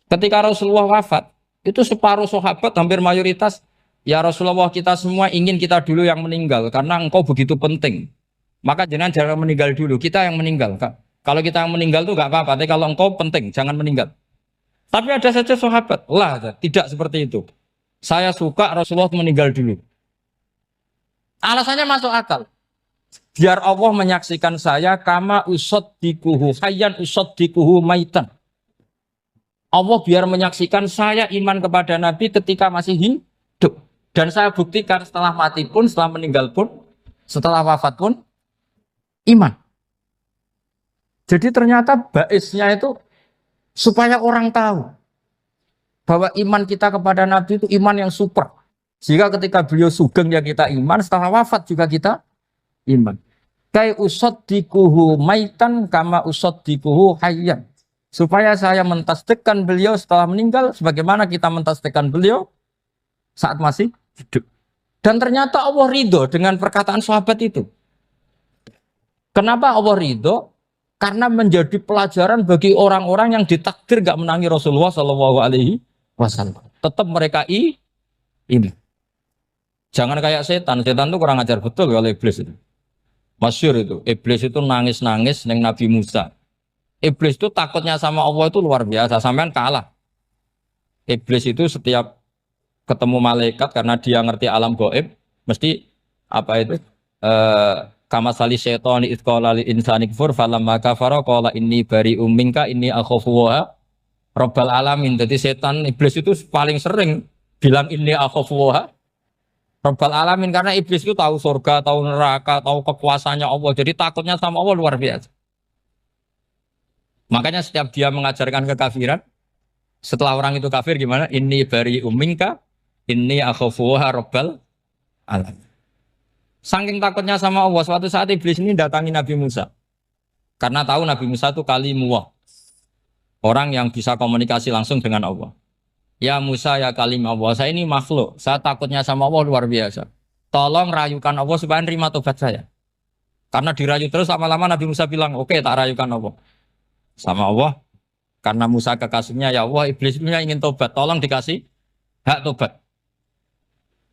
Ketika Rasulullah wafat, itu separuh sahabat hampir mayoritas, ya Rasulullah kita semua ingin kita dulu yang meninggal karena engkau begitu penting. Maka jangan jangan meninggal dulu, kita yang meninggal. Kak. Kalau kita yang meninggal tuh gak apa-apa, tapi kalau engkau penting, jangan meninggal. Tapi ada saja sahabat, lah tidak seperti itu. Saya suka Rasulullah meninggal dulu. Alasannya masuk akal. Biar Allah menyaksikan saya kama usoddikuhu hayyan usoddikuhu maitan. Allah biar menyaksikan saya iman kepada Nabi ketika masih hidup. Dan saya buktikan setelah mati pun, setelah meninggal pun, setelah wafat pun, iman. Jadi ternyata baisnya itu supaya orang tahu bahwa iman kita kepada Nabi itu iman yang super. Jika ketika beliau sugeng ya kita iman, setelah wafat juga kita iman. Kai usoddikuhu maitan kama usoddikuhu hayyan. Supaya saya mentasdikkan beliau setelah meninggal sebagaimana kita mentasdikkan beliau saat masih hidup. Dan ternyata Allah ridho dengan perkataan sahabat itu. Kenapa Allah ridho? Karena menjadi pelajaran bagi orang-orang yang ditakdir gak menangi Rasulullah Shallallahu Alaihi Wasallam. Tetap mereka ini. Jangan kayak setan. Setan itu kurang ajar betul kalau iblis itu. Masyhur itu. Iblis itu nangis-nangis neng Nabi Musa. Iblis itu takutnya sama Allah itu luar biasa. Sampean kalah. Iblis itu setiap ketemu malaikat karena dia ngerti alam gaib, mesti apa itu? Kama sali syaitani itqala lil insani kfur falamma kafara qala inni bari'um minka inni akhafu wa rabbal alamin. Jadi setan iblis itu paling sering bilang inni akhafu wa rabbal alamin karena iblis itu tahu surga, tahu neraka, tahu kekuasaannya Allah. Jadi takutnya sama Allah luar biasa. Makanya setiap dia mengajarkan kekafiran, setelah orang itu kafir gimana? Inni bari'um minka inni akhafu wa rabbal alamin. Saking takutnya sama Allah, suatu saat iblis ini datangi Nabi Musa. Karena tahu Nabi Musa itu kalimullah. Orang yang bisa komunikasi langsung dengan Allah. Ya Musa ya kalim Allah, saya ini makhluk. Saya takutnya sama Allah luar biasa. Tolong rayukan Allah supaya nerima tobat saya. Karena dirayu terus lama-lama Nabi Musa bilang, oke, tak rayukan Allah. Sama Allah. Karena Musa kekasihnya, ya Allah iblis punya ingin tobat. Tolong dikasih hak tobat.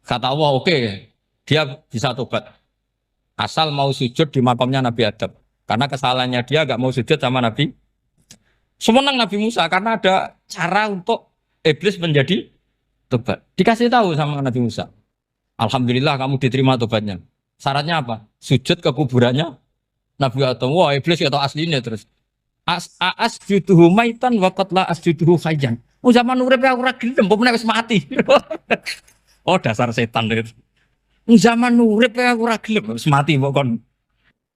Kata Allah, oke. Dia bisa tobat. Asal mau sujud di makamnya Nabi Adam. Karena kesalahannya dia gak mau sujud sama Nabi. Semenang Nabi Musa karena ada cara untuk iblis menjadi tobat. Dikasih tahu sama Nabi Musa. Alhamdulillah kamu diterima tobatnya. Syaratnya apa? Sujud ke kuburannya Nabi Adam. Wah iblis atau aslinya terus. Asjuduhu maitan wa qatla asjuduhu hayyan. Oh zaman urip aku ora gelem, mbok wis mati. Oh dasar setan itu. Zaman urip aku ora gelem wis mati mbok kon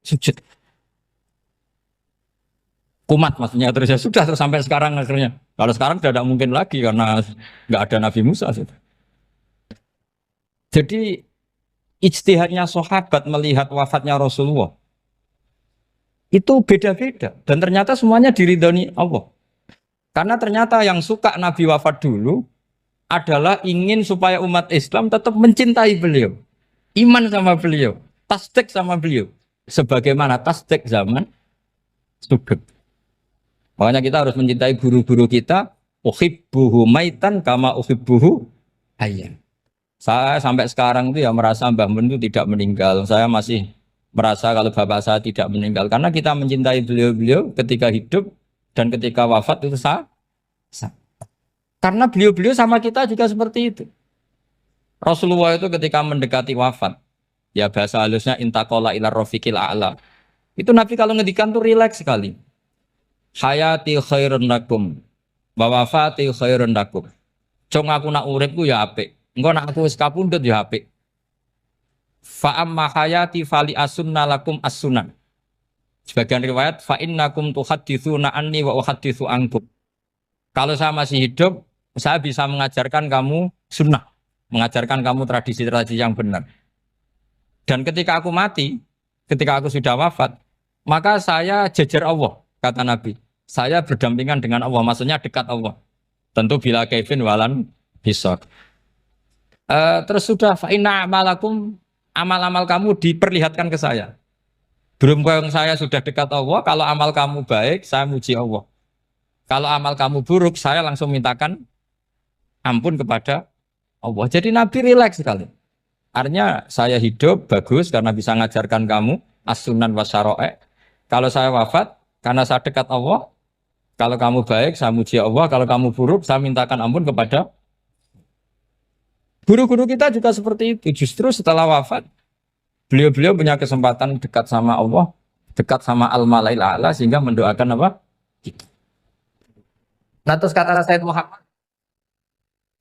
sujud. Kumat maksudnya terus ya sudah terus sampai sekarang akhirnya. Kalau sekarang tidak mungkin lagi karena nggak ada Nabi Musa. Jadi ijtihadnya sahabat melihat wafatnya Rasulullah itu beda-beda dan ternyata semuanya diridhoni Allah. Karena ternyata yang suka Nabi wafat dulu adalah ingin supaya umat Islam tetap mencintai beliau. Iman sama beliau, tasdik sama beliau. Sebagaimana tasdik zaman sugeng. Makanya kita harus mencintai guru-guru kita. Uhibbuhu maitan kama uhibbuhu hayyan. Saya sampai sekarang itu ya merasa Mbah Mun itu tidak meninggal. Saya masih merasa kalau bapak saya tidak meninggal. Karena kita mencintai beliau-beliau ketika hidup dan ketika wafat itu sama. Karena beliau-beliau sama kita juga seperti itu. Rasulullah itu ketika mendekati wafat, ya bahasa halusnya intaqala ila rafiqil a'la. Itu Nabi kalau ngedikan tuh rileks sekali. Hayati khairun lakum wa wafati khairun lakum. Cung aku nak uripku ya apik. Engko nak aku wis kapundhut ya apik. Fa amma hayati fali asunna lakum as-sunan. Sebagian riwayat fa innakum tuhadditsuna anni wa uhadditsu ankum. Kalau saya masih hidup, saya bisa mengajarkan kamu sunnah, mengajarkan kamu tradisi-tradisi yang benar. Dan ketika aku mati, ketika aku sudah wafat, maka saya jejer Allah, kata Nabi. Saya berdampingan dengan Allah, maksudnya dekat Allah. Tentu bila Kevin walan hisab. Terus sudah fa'inna amalakum, amal-amal kamu diperlihatkan ke saya. Belum yang saya sudah dekat Allah, kalau amal kamu baik, saya muji Allah. Kalau amal kamu buruk, saya langsung mintakan ampun kepada Allah. Jadi Nabi rileks sekali. Artinya saya hidup bagus karena bisa ngajarkan kamu as-sunan wa syara'i'. Kalau saya wafat karena saya dekat Allah. Kalau kamu baik, saya muji Allah. Kalau kamu buruk, saya mintakan ampun kepada guru-guru kita juga seperti itu. Justru setelah wafat, beliau-beliau punya kesempatan dekat sama Allah, dekat sama Al-Malail A'la sehingga mendoakan apa? Nah terus kata Sayyid Muhammad,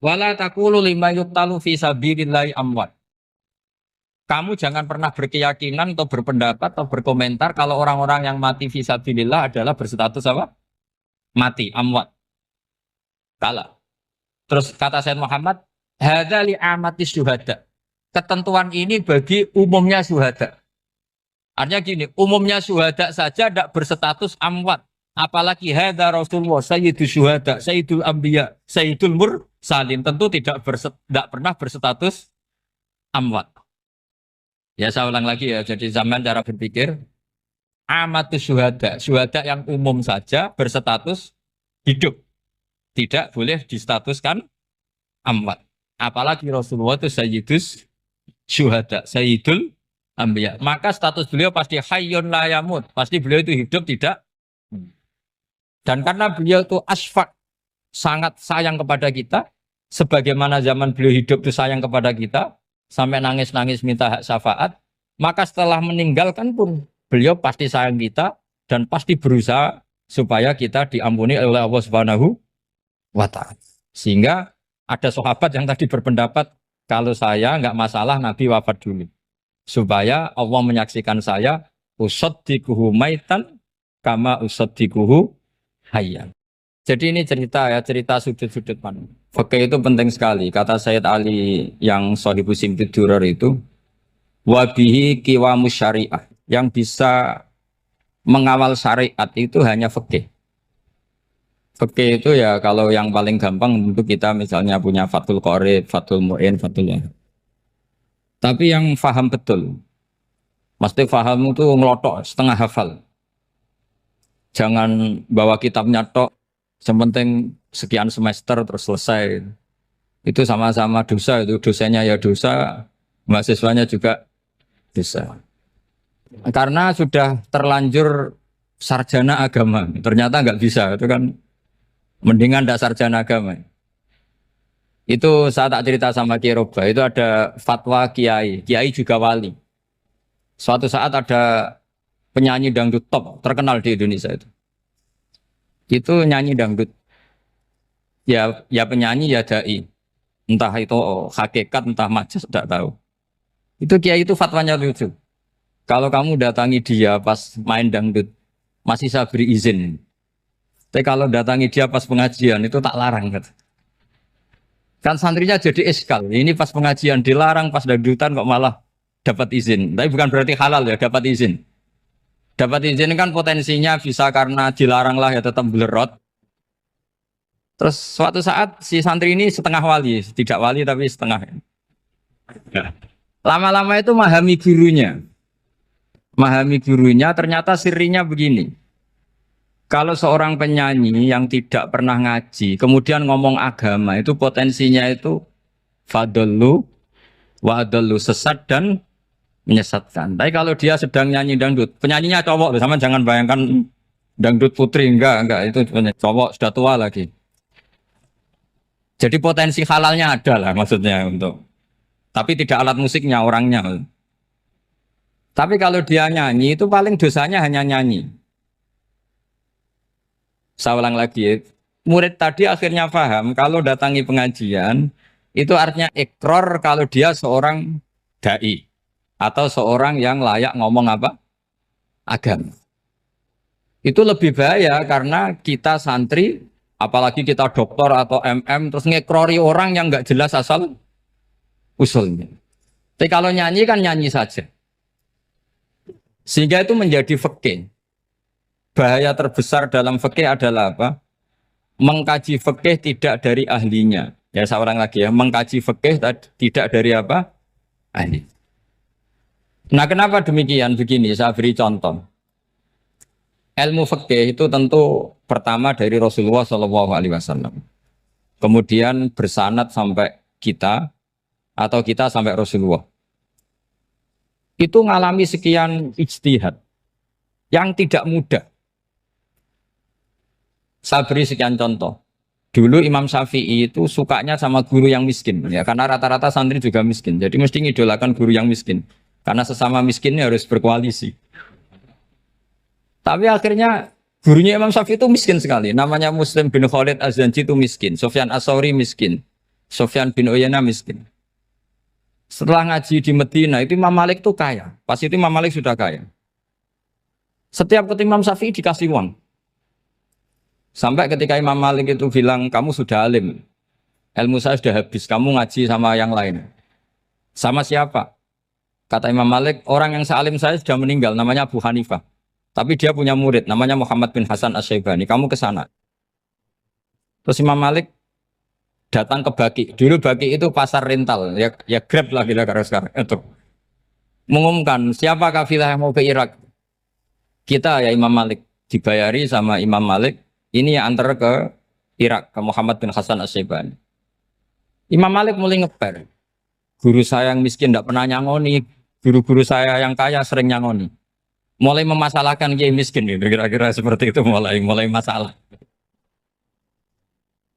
wala taqulu lima yuqtalu fi sabilillahi amwat. Kamu jangan pernah berkeyakinan atau berpendapat atau berkomentar kalau orang-orang yang mati fi sabilillah adalah berstatus apa? Mati, amwat. Kalah. Terus kata Sayyid Muhammad, hadza li amatis syuhada. Ketentuan ini bagi umumnya syuhada. Artinya gini, umumnya syuhada saja tidak berstatus amwat. Apalagi hadza Rasulullah, sayyidul syuhada, sayyidul anbiya, sayyidul mursalin. Tentu tidak pernah berstatus amwat. Ya saya ulang lagi ya, jadi zaman cara berpikir, amatus syuhada, syuhada yang umum saja berstatus hidup. Tidak boleh distatuskan amwat. Apalagi Rasulullah itu sayyidus syuhada, sayyidul anbiya. Maka status beliau pasti hayyun la yamut. Pasti beliau itu hidup tidak. Dan karena beliau itu asfaq, sangat sayang kepada kita, sebagaimana zaman beliau hidup itu sayang kepada kita, sampai nangis-nangis minta hak syafaat, maka setelah meninggalkan pun beliau pasti sayang kita dan pasti berusaha supaya kita diampuni oleh Allah Subhanahu wa ta'ala. Sehingga ada sahabat yang tadi berpendapat kalau saya nggak masalah Nabi wafat dulu supaya Allah menyaksikan saya usaddiquhu maitan kama usaddiquhu hayyan. Jadi ini cerita ya, cerita sudut-sudut pandang. Fikih itu penting sekali. Kata Sayyid Ali yang Shahibu Simtud Durar itu, wabihi qiwamus syariah. Yang bisa mengawal syariat itu hanya fikih. Fikih itu ya kalau yang paling gampang untuk kita misalnya punya Fathul Qorib, Fathul Mu'in, Fathul Wahab. Tapi yang faham betul, mesti faham itu ngelotok, setengah hafal. Jangan bawa kitabnya tok, sementing sekian semester terus selesai. Itu sama-sama dosa, itu dosanya ya dosa, mahasiswanya juga dosa. Karena sudah terlanjur sarjana agama, ternyata nggak bisa, itu kan mendingan tidak sarjana agama. Itu saya tak cerita sama Kiai Roba, itu ada fatwa Kiai, Kiai juga wali. Suatu saat ada penyanyi dangdut top terkenal di Indonesia itu nyanyi dangdut. Ya penyanyi ya dai. Entah itu hakikat, entah majas, tidak tahu. Itu Kiai itu fatwanya lucu. Kalau kamu datangi dia pas main dangdut, masih saya beri izin. Tapi kalau datangi dia pas pengajian, itu tak larang. Kan santrinya jadi eskal. Ini pas pengajian dilarang, pas dangdutan kok malah dapat izin. Tapi bukan berarti halal ya, dapat izin. Dapat izin kan potensinya bisa karena dilarang lah ya tetap belerot. Terus suatu saat si santri ini setengah wali, tidak wali tapi setengah. Lama-lama itu memahami gurunya. Memahami gurunya ternyata sirinya begini. Kalau seorang penyanyi yang tidak pernah ngaji, kemudian ngomong agama, itu potensinya itu fadallu wa adallu, sesat dan menyesatkan. Tapi kalau dia sedang nyanyi dangdut, penyanyinya cowok, sama jangan bayangkan dangdut putri, enggak, itu cowok sudah tua lagi. Jadi potensi halalnya ada lah maksudnya untuk, tapi tidak alat musiknya, orangnya. Tapi kalau dia nyanyi itu paling dosanya hanya nyanyi. Saya ulang lagi ya. Murid tadi akhirnya paham kalau datangi pengajian itu artinya ikrar kalau dia seorang dai atau seorang yang layak ngomong apa? Agama. Itu lebih bahaya karena kita santri, apalagi kita doktor atau MM terus ngekrori orang yang nggak jelas asal usulnya. Tapi kalau nyanyi kan nyanyi saja. Sehingga itu menjadi fikih. Bahaya terbesar dalam fikih adalah apa? Mengkaji fikih tidak dari ahlinya. Ya seorang lagi ya, mengkaji fikih tidak dari apa? Ahli. Nah kenapa demikian? Begini, saya beri contoh. Ilmu fikih itu tentu pertama dari Rasulullah Shallallahu Alaihi Wasallam. Kemudian bersanad sampai kita atau kita sampai Rasulullah. Itu ngalami sekian ijtihad yang tidak mudah. Saya beri sekian contoh. Dulu Imam Syafi'i itu sukanya sama guru yang miskin, ya karena rata-rata santri juga miskin. Jadi mesti ngidolakan guru yang miskin, karena sesama miskinnya harus berkoalisi. Tapi akhirnya gurunya Imam Syafi'i itu miskin sekali. Namanya Muslim bin Khalid Az-Zanji itu miskin, Sufyan As-Tsauri miskin, Sufyan bin Uyainah miskin. Setelah ngaji di Medina itu Imam Malik itu kaya. Pas itu Imam Malik sudah kaya. Setiap ketemu Imam Syafi'i dikasih uang. Sampai ketika Imam Malik itu bilang, kamu sudah alim, ilmu saya sudah habis, kamu ngaji sama yang lain. Sama siapa? Kata Imam Malik, orang yang sealim saya sudah meninggal, namanya Abu Hanifah. Tapi dia punya murid, namanya Muhammad bin Hasan Asy-Syaibani, kamu ke sana. Terus Imam Malik datang ke Baki. Dulu Baki itu pasar rental, ya Grab lah kira-kira sekarang. Untuk mengumumkan, siapa kafilah yang mau ke Irak? Kita ya Imam Malik, dibayari sama Imam Malik. Ini yang antar ke Irak, ke Muhammad bin Hasan Asy-Syaibani. Imam Malik mulai ngeper. Guru saya yang miskin tidak pernah nyangoni, guru-guru saya yang kaya sering nyangoni. Mulai memasalahkan kiai miskin gitu, kira-kira seperti itu mulai masalah.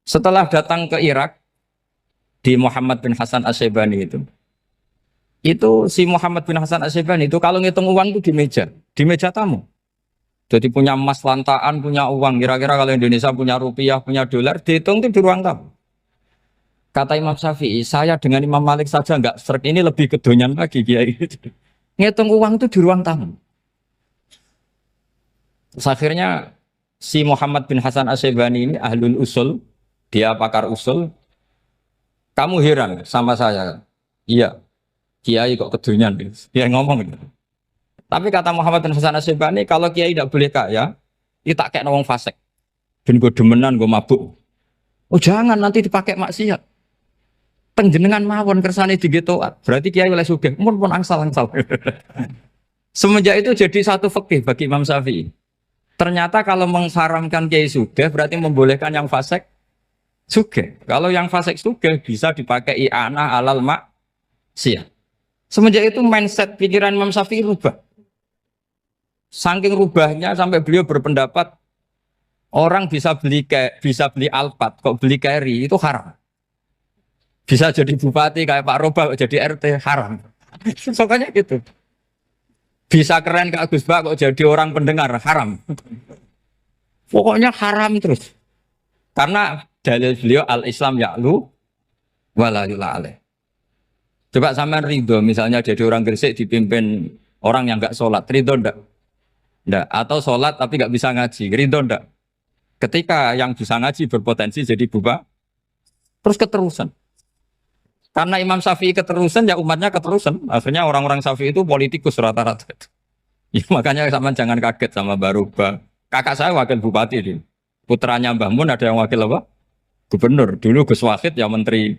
Setelah datang ke Irak di Muhammad bin Hasan Asy-Syaibani itu si Muhammad bin Hasan Asy-Syaibani itu kalau ngitung uang itu di meja tamu. Jadi punya emas lantaan, punya uang. Kira-kira kalau Indonesia punya rupiah, punya dolar, dihitung itu di ruang tamu. Kata Imam Syafi'i, saya dengan Imam Malik saja nggak seret, ini lebih kedonyan lagi kiai. Ngitung uang itu di ruang tamu. Terus akhirnya si Muhammad bin Hasan Asy-Syaibani ini ahlul usul, dia pakar usul. Kamu heran sama saya? Iya, kiai kok kedonyan. Dia ngomong gitu. Tapi kata Muhammad bin Hasan Asy-Syaibani, kalau kiai tidak boleh kaya, itu tak kayak wong fasik. Ben gue demenan, gue mabuk. Oh jangan, nanti dipakai maksiat. Penjenengan mawon kersane digetoat. Berarti kiai oleh sugih, pun angsal-angsal. Semenjak itu jadi satu fikih bagi Imam Syafi'i. Ternyata kalau mengharamkan kiai sugih, berarti membolehkan yang fasik sugih. Kalau yang fasik sugih bisa dipakai i'anah alal maksiat. Semenjak itu mindset pikiran Imam Syafi'i rubah. Saking rubahnya sampai beliau berpendapat orang bisa beli Alphard, kok beli carry itu haram. Bisa jadi bupati kayak Pak Roba, kok jadi RT haram. Soalnya gitu. Bisa keren Kak Gus Bak, kok jadi orang pendengar haram. Pokoknya haram terus. Karena dalil beliau al-Islam ya'lu wala yula alaih. Coba sampean ridho misalnya jadi orang Gresik dipimpin orang yang enggak sholat, ridho enggak? Nggak, atau sholat tapi nggak bisa ngaji, ridho nggak? Ketika yang bisa ngaji berpotensi jadi buba, terus keterusan. Karena Imam Syafi'i keterusan, ya umatnya keterusan. Akhirnya orang-orang Syafi'i itu politikus rata-rata. Ya, makanya sama jangan kaget sama Baruba. Kakak saya wakil bupati ini. Putranya Mbah Mun ada yang wakil apa? Gubernur. Dulu Gus Wahid ya menteri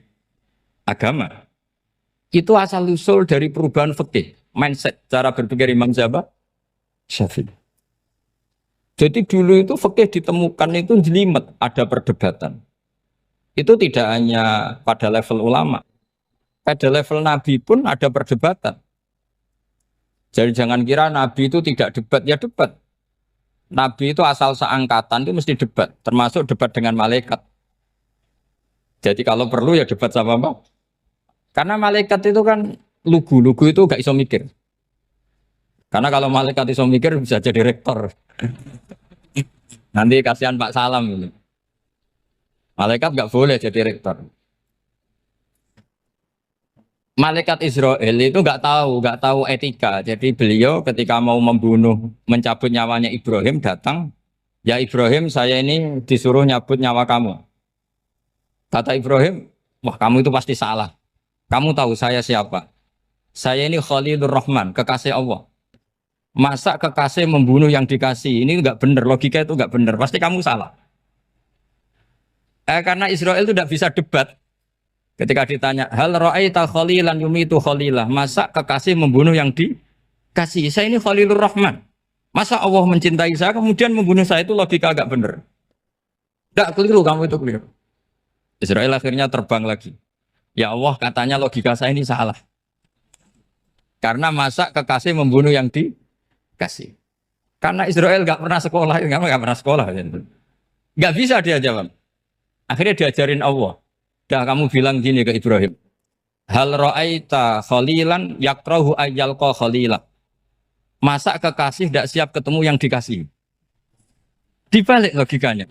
agama. Itu asal usul dari perubahan fikih, mindset, cara berpikir Imam Syafi'i. Jadi dulu itu fikih ditemukan itu jelimet, ada perdebatan. Itu tidak hanya pada level ulama, pada level Nabi pun ada perdebatan. Jadi jangan kira Nabi itu tidak debat, ya debat. Nabi itu asal seangkatan itu mesti debat, termasuk debat dengan malaikat. Jadi kalau perlu ya debat sama apa? Karena malaikat itu kan lugu itu gak iso mikir. Karena kalau malaikat iso mikir bisa jadi rektor. Nanti kasihan Pak Salam ini. Malaikat nggak boleh jadi rektor. Malaikat Israel itu nggak tahu etika. Jadi beliau ketika mau membunuh, mencabut nyawanya Ibrahim datang, ya Ibrahim saya ini disuruh nyabut nyawa kamu. Kata Ibrahim, wah kamu itu pasti salah. Kamu tahu saya siapa? Saya ini Khalilur Rahman, kekasih Allah. Masa kekasih membunuh yang dikasih? Ini nggak benar, logika itu nggak benar. Pasti kamu salah. Karena Israel itu tidak bisa debat. Ketika ditanya, hal ra'aita khalilan yumitu khalilah, masa kekasih membunuh yang dikasih? Saya ini Khalilur Rahman. Masa Allah mencintai saya kemudian membunuh saya itu logika agak bener. Enggak keliru kamu itu keliru. Israel akhirnya terbang lagi. Ya Allah katanya logika saya ini salah. Karena masa kekasih membunuh yang dikasih. Karena Israel nggak pernah sekolah, nggak pernah sekolah. Nggak bisa dia jawab. Akhirnya diajarin Allah. Dah kamu bilang gini ke Ibrahim. Hal ra'aita khalilan yakrahu ayyalqa khalila. Masa kekasih tidak siap ketemu yang dikasih. Dibalik logikanya.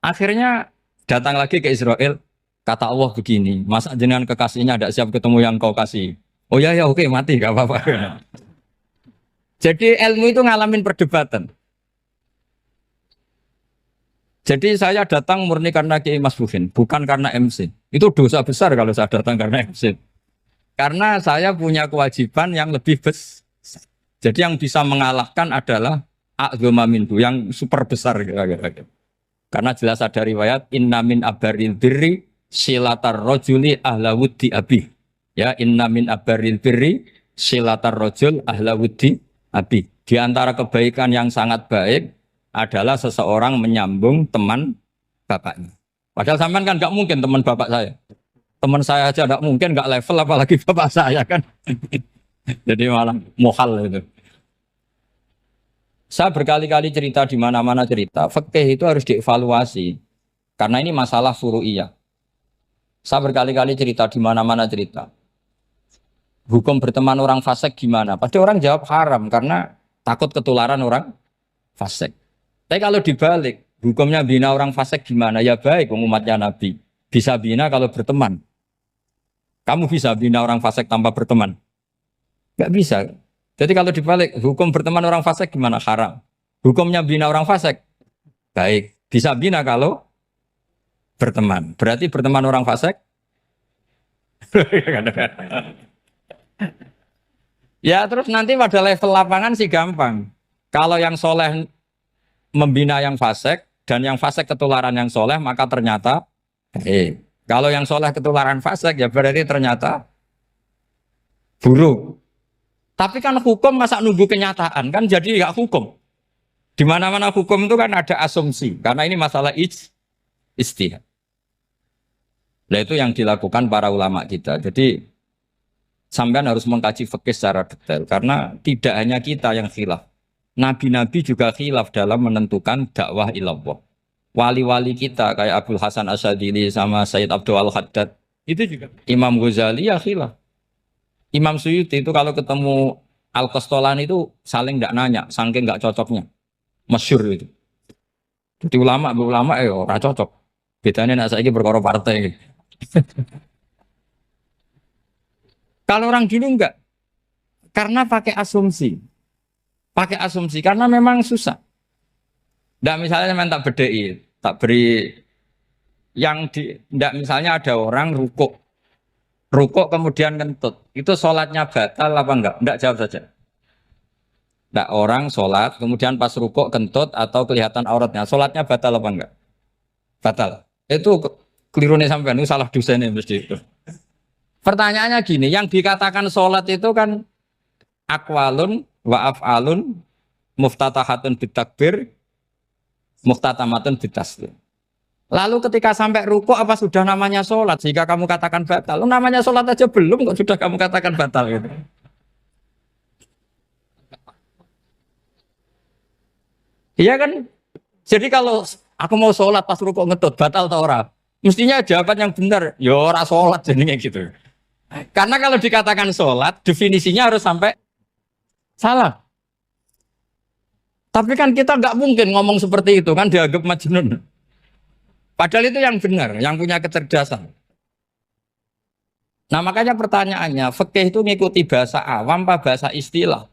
Akhirnya datang lagi ke Israel. Kata Allah begini. Masa jenengan kekasihnya tidak siap ketemu yang kau kasih. Oh ya ya oke mati gak apa-apa. Jadi ilmu itu ngalamin perdebatan. Jadi saya datang murni karena Kiai Mas Buhin, bukan karena MC. Itu dosa besar kalau saya datang karena MC. Karena saya punya kewajiban yang lebih besar. Jadi yang bisa mengalahkan adalah a'dzama minhu, yang super besar kira-kira. Karena jelas ada riwayat inna min abaril birri silatar rojuli ahla wuddi abi. Ya, inna min abaril birri silatar rojul ahla wuddi abi. Di antara kebaikan yang sangat baik adalah seseorang menyambung teman bapaknya. Padahal sampean kan nggak mungkin teman bapak saya. Teman saya aja nggak mungkin, nggak level apalagi bapak saya kan. Jadi malah mohal itu. Saya berkali-kali cerita di mana-mana cerita. Fikih itu harus dievaluasi karena ini masalah furu'iyah. Saya berkali-kali cerita di mana-mana cerita. Hukum berteman orang fasik gimana? Pasti orang jawab haram karena takut ketularan orang fasik. Tapi kalau dibalik, hukumnya bina orang fasik gimana? Ya baik, umatnya Nabi. Bisa bina kalau berteman. Kamu bisa bina orang fasik tanpa berteman? Gak bisa. Jadi kalau dibalik, hukum berteman orang fasik gimana? Haram. Hukumnya bina orang fasik? Baik. Bisa bina kalau berteman. Berarti berteman orang fasik? Ya terus nanti pada level lapangan sih gampang. Kalau yang soleh membina yang fasik dan yang fasik ketularan yang soleh, maka ternyata kalau yang soleh ketularan fasik ya berarti ternyata buruk. Tapi kan hukum masa nunggu kenyataan kan jadi nggak hukum. Di mana-mana hukum itu kan ada asumsi karena ini masalah ijtihad. Nah itu yang dilakukan para ulama kita. Jadi sampean harus mengkaji fikih secara detail karena tidak hanya kita yang khilaf. Nabi-nabi juga khilaf dalam menentukan dakwah ilallah. Wali-wali kita kayak Abdul Hasan Asyadili sama Sayyid Abdul Al-Haddad itu juga. Imam Ghazali ya khilaf. Imam Suyuti itu kalau ketemu Al-Qastolani itu saling tidak nanya, saking nggak cocoknya. Masyhur itu. Jadi ulama ora cocok. Bedanya nak saiki perkara partai. Kalau orang dulu enggak. Karena pakai asumsi. Pakai asumsi karena memang susah. Nggak misalnya memang tak bedai, tak beri yang di nggak misalnya ada orang rukuk kemudian kentut. Itu sholatnya batal apa enggak? Enggak, jawab saja. Enggak, orang sholat kemudian pas rukuk kentut atau kelihatan auratnya, sholatnya batal apa enggak? Batal. Itu keliru nih sampean, itu salah dosennya mesti itu. Pertanyaannya gini, yang dikatakan sholat itu kan akwalun wa af'alun muftatahatun bitakbir muftatamatun bitaslim. Lalu ketika sampai rukuk apa sudah namanya sholat jika kamu katakan batal? Namanya sholat aja belum kok sudah kamu katakan batal gitu. Iya kan? Jadi kalau aku mau sholat pas rukuk ngetut batal atau ora? Mestinya jawaban yang benar, ya ora sholat jadinya gitu. Karena kalau dikatakan sholat definisinya harus sampai salah. Tapi kan kita nggak mungkin ngomong seperti itu kan dianggap majnun. Padahal itu yang benar, yang punya kecerdasan. Nah makanya pertanyaannya, fikih itu ngikuti bahasa awam apa bahasa istilah?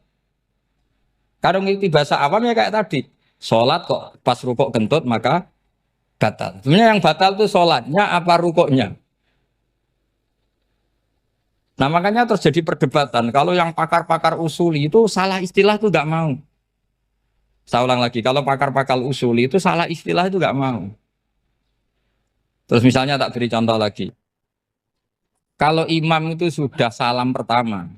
Kalau ngikuti bahasa awam ya kayak tadi, sholat kok pas rukuk kentut maka batal. Sebenarnya yang batal itu sholatnya apa rukuknya? Nah makanya terjadi perdebatan. Kalau yang pakar-pakar usuli itu salah istilah itu nggak mau. Saya ulang lagi, kalau pakar-pakar usuli itu salah istilah itu nggak mau. Terus misalnya tak beri contoh lagi. Kalau imam itu sudah salam pertama,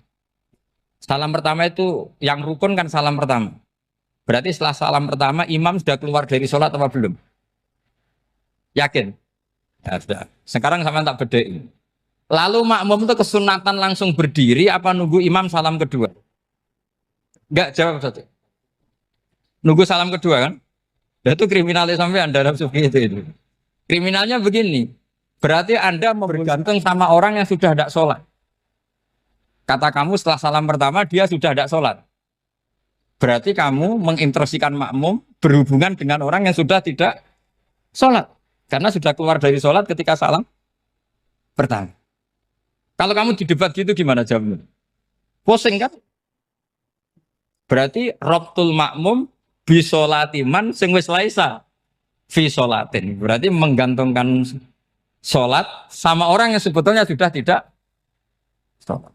Salam pertama itu yang rukun kan salam pertama. Berarti setelah salam pertama imam sudah keluar dari sholat apa belum? Yakin? Ya sudah. Sekarang sama tak bedain. Lalu makmum itu kesunatan langsung berdiri apa nunggu imam salam kedua? Enggak, jawab satu. Nunggu salam kedua kan? Nah, itu kriminalnya sampai Anda itu. Kriminalnya begini. Berarti Anda bergantung sama orang yang sudah tidak sholat. Kata kamu setelah salam pertama dia sudah tidak sholat. Berarti kamu mengintersikan makmum berhubungan dengan orang yang sudah tidak sholat. Karena sudah keluar dari sholat ketika salam pertama. Kalau kamu di debat gitu gimana jawabnya? Pusing kan? Berarti robtul makmum bisolatiman sing wis laisa fi sholatin. Berarti menggantungkan sholat sama orang yang sebetulnya sudah tidak sholat.